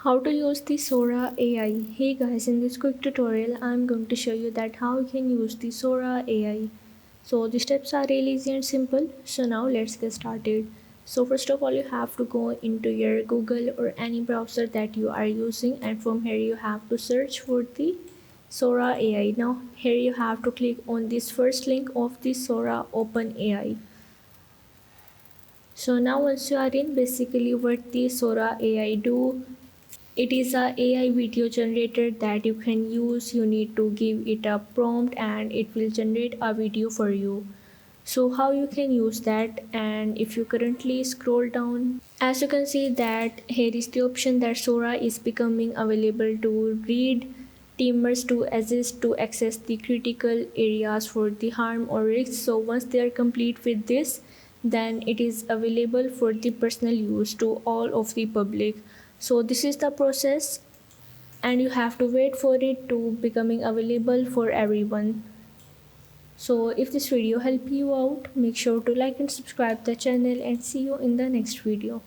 How to use the Sora AI. Hey guys, in this quick tutorial I'm going to show you that how you can use the Sora AI. So the steps are really easy and simple. So now let's get started. So first of all you have to go into your Google or any browser that you are using, and from here you have to search for the Sora AI. Now here you have to click on this first link of the Sora OpenAI. So now once you are in, basically what the Sora AI do, it is a AI video generator that you can use. You need to give it a prompt and it will generate a video for you. So how you can use that, and if you currently scroll down, as you can see that here is the option that Sora is becoming available to read timers to assist to access the critical areas for the harm or risk. So once they are complete with this, then it is available for the personal use to all of the public. So this is the process, and you have to wait for it to becoming available for everyone. So if this video helped you out, make sure to like and subscribe the channel, and see you in the next video.